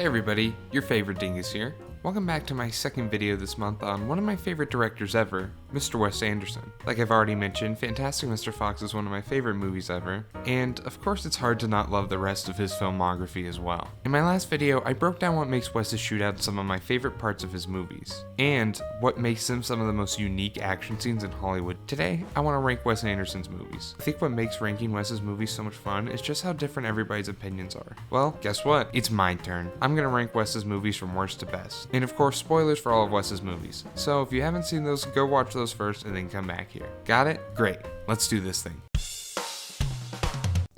Hey everybody, your favorite dingus here. Welcome back to my second video this month on one of my favorite directors ever, Mr. Wes Anderson. Like I've already mentioned, Fantastic Mr. Fox is one of my favorite movies ever, and of course it's hard to not love the rest of his filmography as well. In my last video, I broke down what makes Wes's shootouts some of my favorite parts of his movies, and what makes them some of the most unique action scenes in Hollywood. Today, I want to rank Wes Anderson's movies. I think what makes ranking Wes's movies so much fun is just how different everybody's opinions are. Well, guess what? It's my turn. I'm gonna rank Wes's movies from worst to best. And of course, spoilers for all of Wes's movies. So if you haven't seen those, go watch those first and then come back here. Got it? Great. Let's do this thing.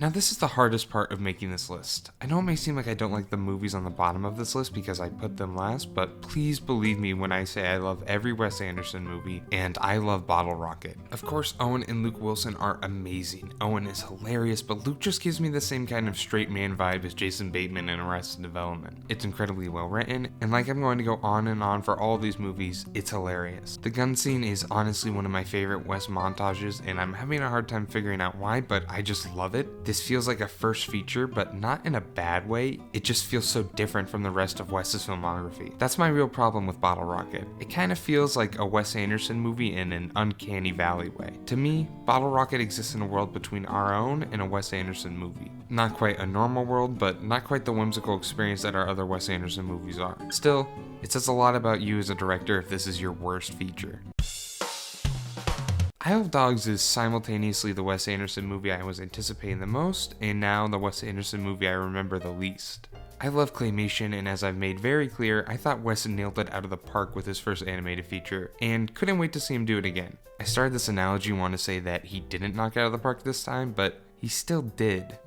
Now this is the hardest part of making this list. I know it may seem like I don't like the movies on the bottom of this list because I put them last, but please believe me when I say I love every Wes Anderson movie, and I love Bottle Rocket. Of course, Owen and Luke Wilson are amazing. Owen is hilarious, but Luke just gives me the same kind of straight man vibe as Jason Bateman in Arrested Development. It's incredibly well written, and like I'm going to go on and on for all of these movies, it's hilarious. The gun scene is honestly one of my favorite Wes montages, and I'm having a hard time figuring out why, but I just love it. This feels like a first feature, but not in a bad way. It just feels so different from the rest of Wes's filmography. That's my real problem with Bottle Rocket. It kind of feels like a Wes Anderson movie in an uncanny valley way. To me, Bottle Rocket exists in a world between our own and a Wes Anderson movie. Not quite a normal world, but not quite the whimsical experience that our other Wes Anderson movies are. Still, it says a lot about you as a director if this is your worst feature. Isle of Dogs is simultaneously the Wes Anderson movie I was anticipating the most, and now the Wes Anderson movie I remember the least. I love claymation, and as I've made very clear, I thought Wes nailed it out of the park with his first animated feature, and couldn't wait to see him do it again. I started this analogy want to say that he didn't knock it out of the park this time, but he still did.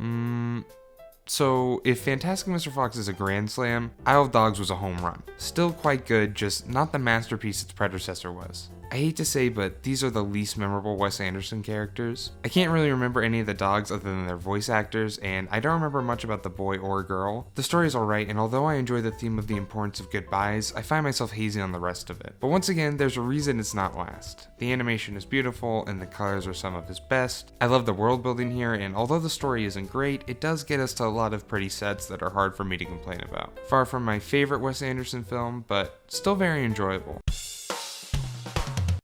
So, if Fantastic Mr. Fox is a grand slam, Isle of Dogs was a home run. Still quite good, just not the masterpiece its predecessor was. I hate to say, but these are the least memorable Wes Anderson characters. I can't really remember any of the dogs other than their voice actors, and I don't remember much about the boy or girl. The story is alright, and although I enjoy the theme of the importance of goodbyes, I find myself hazing on the rest of it. But once again, there's a reason it's not last. The animation is beautiful, and the colors are some of his best. I love the world building here, and although the story isn't great, it does get us to a lot of pretty sets that are hard for me to complain about. Far from my favorite Wes Anderson film, but still very enjoyable.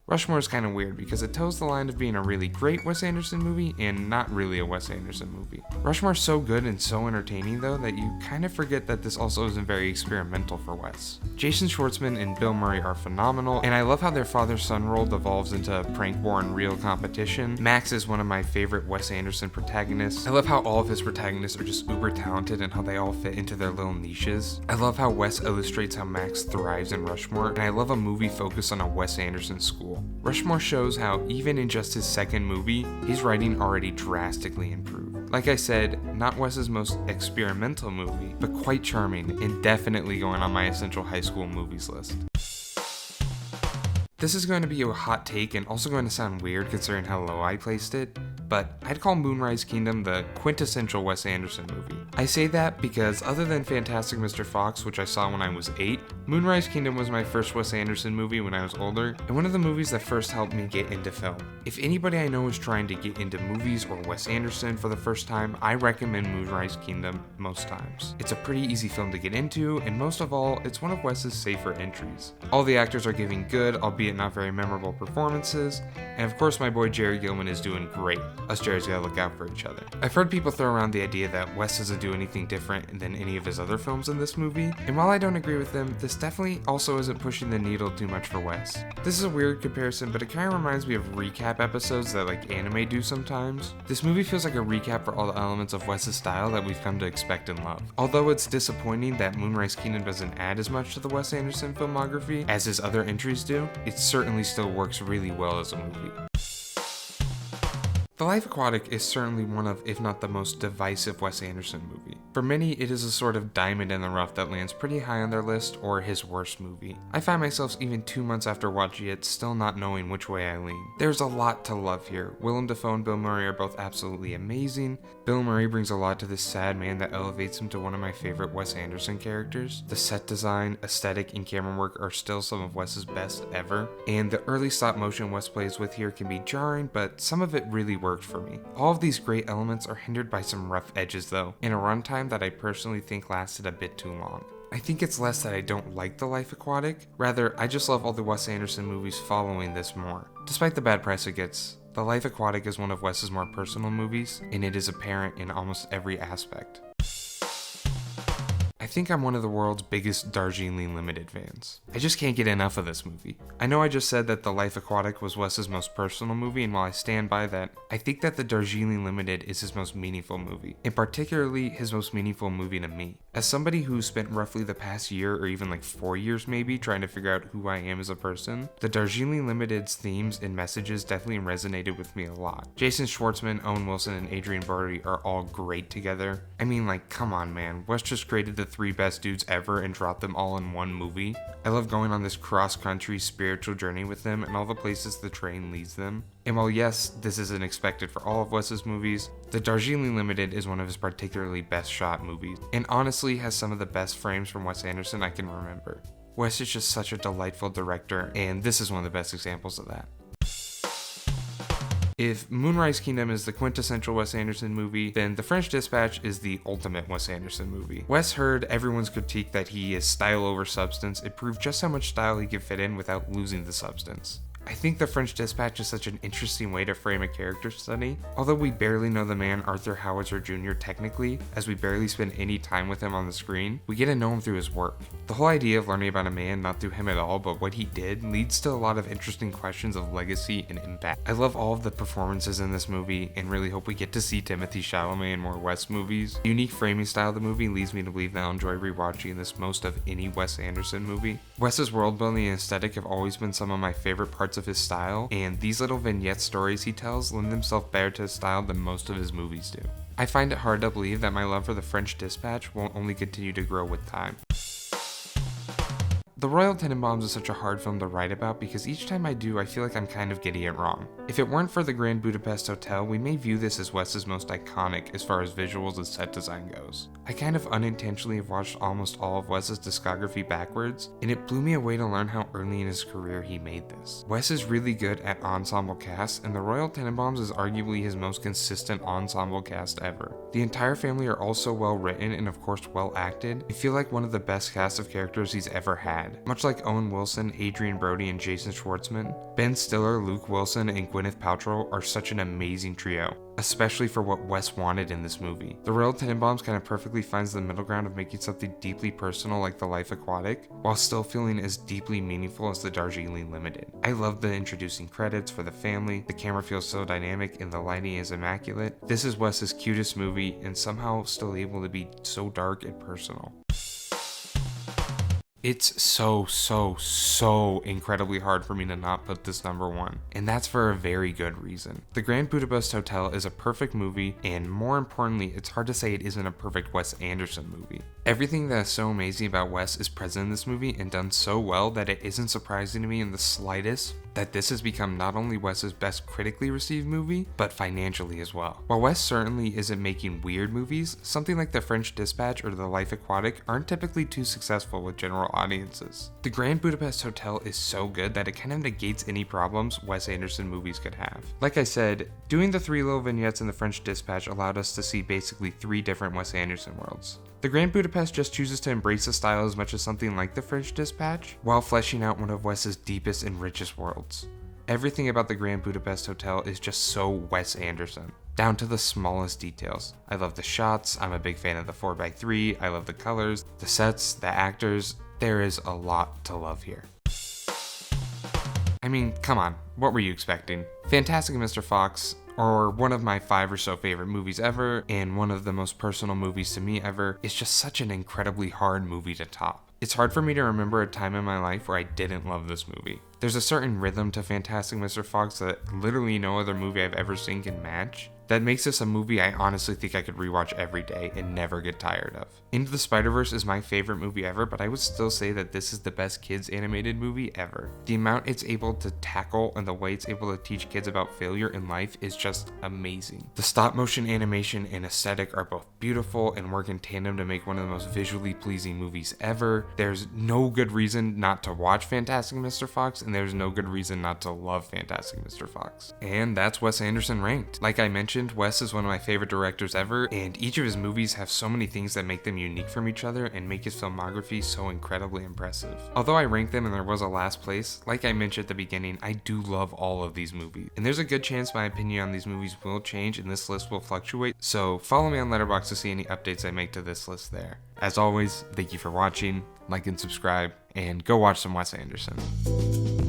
Rushmore is kind of weird because it toes the line of being a really great Wes Anderson movie and not really a Wes Anderson movie. Rushmore is so good and so entertaining though that you kind of forget that this also isn't very experimental for Wes. Jason Schwartzman and Bill Murray are phenomenal, and I love how their father-son role devolves into a prank-born real competition. Max is one of my favorite Wes Anderson protagonists. I love how all of his protagonists are just uber talented and how they all fit into their little niches. I love how Wes illustrates how Max thrives in Rushmore, and I love a movie focused on a Wes Anderson school. Rushmore shows how, even in just his second movie, his writing already drastically improved. Like I said, not Wes's most experimental movie, but quite charming and definitely going on my essential high school movies list. This is going to be a hot take and also going to sound weird considering how low I placed it, but I'd call Moonrise Kingdom the quintessential Wes Anderson movie. I say that because other than Fantastic Mr. Fox, which I saw when I was 8, Moonrise Kingdom was my first Wes Anderson movie when I was older, and one of the movies that first helped me get into film. If anybody I know is trying to get into movies or Wes Anderson for the first time, I recommend Moonrise Kingdom most times. It's a pretty easy film to get into, and most of all, it's one of Wes's safer entries. All the actors are giving good, albeit not very memorable performances, and of course my boy Jerry Gilman is doing great. Us Jerrys gotta look out for each other. I've heard people throw around the idea that Wes doesn't do anything different than any of his other films in this movie, and while I don't agree with them, this definitely also isn't pushing the needle too much for Wes. This is a weird comparison, but it kind of reminds me of recap episodes that like anime do sometimes. This movie feels like a recap for all the elements of Wes's style that we've come to expect and love. Although it's disappointing that Moonrise Kingdom doesn't add as much to the Wes Anderson filmography as his other entries do, it certainly still works really well as a movie. The Life Aquatic is certainly one of, if not the most divisive Wes Anderson movie. For many, it is a sort of diamond in the rough that lands pretty high on their list or his worst movie. I find myself even 2 months after watching it still not knowing which way I lean. There's a lot to love here. Willem Dafoe and Bill Murray are both absolutely amazing. Bill Murray brings a lot to this sad man that elevates him to one of my favorite Wes Anderson characters. The set design, aesthetic, and camera work are still some of Wes's best ever, and the early stop motion Wes plays with here can be jarring, but some of it really worked for me. All of these great elements are hindered by some rough edges though, in a runtime that I personally think lasted a bit too long. I think it's less that I don't like the Life Aquatic, rather I just love all the Wes Anderson movies following this more. Despite the bad press it gets, the Life Aquatic is one of Wes's more personal movies, and it is apparent in almost every aspect. I think I'm one of the world's biggest Darjeeling Limited fans. I just can't get enough of this movie. I know I just said that The Life Aquatic was Wes's most personal movie, and while I stand by that, I think that The Darjeeling Limited is his most meaningful movie, and particularly his most meaningful movie to me. As somebody who's spent roughly the past year or even like 4 years maybe trying to figure out who I am as a person, The Darjeeling Limited's themes and messages definitely resonated with me a lot. Jason Schwartzman, Owen Wilson, and Adrien Brody are all great together. I mean, like, come on man, Wes just created the 3 best dudes ever and dropped them all in one movie. I love going on this cross-country spiritual journey with them and all the places the train leads them. And while yes, this isn't expected for all of Wes's movies, The Darjeeling Limited is one of his particularly best shot movies, and honestly has some of the best frames from Wes Anderson I can remember. Wes is just such a delightful director, and this is one of the best examples of that. If Moonrise Kingdom is the quintessential Wes Anderson movie, then The French Dispatch is the ultimate Wes Anderson movie. Wes heard everyone's critique that he is style over substance. It proved just how much style he could fit in without losing the substance. I think The French Dispatch is such an interesting way to frame a character study. Although we barely know the man Arthur Howitzer Jr. technically, as we barely spend any time with him on the screen, we get to know him through his work. The whole idea of learning about a man not through him at all, but what he did, leads to a lot of interesting questions of legacy and impact. I love all of the performances in this movie, and really hope we get to see Timothée Chalamet in more Wes movies. The unique framing style of the movie leads me to believe that I'll enjoy rewatching this most of any Wes Anderson movie. Wes's world building and aesthetic have always been some of my favorite parts of his style, and these little vignette stories he tells lend themselves better to his style than most of his movies do. I find it hard to believe that my love for The French Dispatch won't only continue to grow with time. The Royal Tenenbaums is such a hard film to write about because each time I do, I feel like I'm kind of getting it wrong. If it weren't for the Grand Budapest Hotel, we may view this as Wes's most iconic as far as visuals and set design goes. I kind of unintentionally have watched almost all of Wes's discography backwards, and it blew me away to learn how early in his career he made this. Wes is really good at ensemble casts, and the Royal Tenenbaums is arguably his most consistent ensemble cast ever. The entire family are also well written and of course well acted. I feel like one of the best cast of characters he's ever had. Much like Owen Wilson, Adrien Brody, and Jason Schwartzman, Ben Stiller, Luke Wilson, and Gwyneth Paltrow are such an amazing trio, especially for what Wes wanted in this movie. The Royal Tenenbaums kind of perfectly finds the middle ground of making something deeply personal like The Life Aquatic, while still feeling as deeply meaningful as The Darjeeling Limited. I love the introducing credits for the family, the camera feels so dynamic and the lighting is immaculate. This is Wes's cutest movie and somehow still able to be so dark and personal. It's so incredibly hard for me to not put this number 1, and that's for a very good reason. The Grand Budapest Hotel is a perfect movie, and more importantly, it's hard to say it isn't a perfect Wes Anderson movie. Everything that is so amazing about Wes is present in this movie and done so well that it isn't surprising to me in the slightest that this has become not only Wes's best critically received movie, but financially as well. While Wes certainly isn't making weird movies, something like The French Dispatch or The Life Aquatic aren't typically too successful with general audiences. The Grand Budapest Hotel is so good that it kind of negates any problems Wes Anderson movies could have. Like I said, doing the 3 little vignettes in The French Dispatch allowed us to see basically 3 different Wes Anderson worlds. The Grand Budapest just chooses to embrace the style as much as something like The French Dispatch, while fleshing out one of Wes's deepest and richest worlds. Everything about the Grand Budapest Hotel is just so Wes Anderson, down to the smallest details. I love the shots, I'm a big fan of the 4x3, I love the colors, the sets, the actors. There is a lot to love here. I mean, come on, what were you expecting? Fantastic Mr. Fox, or one of my 5 or so favorite movies ever, and one of the most personal movies to me ever, is just such an incredibly hard movie to top. It's hard for me to remember a time in my life where I didn't love this movie. There's a certain rhythm to Fantastic Mr. Fox that literally no other movie I've ever seen can match. That makes this a movie I honestly think I could rewatch every day and never get tired of. Into the Spider-Verse is my favorite movie ever, but I would still say that this is the best kids animated movie ever. The amount it's able to tackle and the way it's able to teach kids about failure in life is just amazing. The stop motion animation and aesthetic are both beautiful and work in tandem to make one of the most visually pleasing movies ever. There's no good reason not to watch Fantastic Mr. Fox, and and there's no good reason not to love Fantastic Mr. Fox. And that's Wes Anderson Ranked. Like I mentioned, Wes is one of my favorite directors ever, and each of his movies have so many things that make them unique from each other and make his filmography so incredibly impressive. Although I ranked them and there was a last place, like I mentioned at the beginning, I do love all of these movies. And there's a good chance my opinion on these movies will change and this list will fluctuate, so follow me on Letterboxd to see any updates I make to this list there. As always, thank you for watching, like and subscribe, and go watch some Wes Anderson.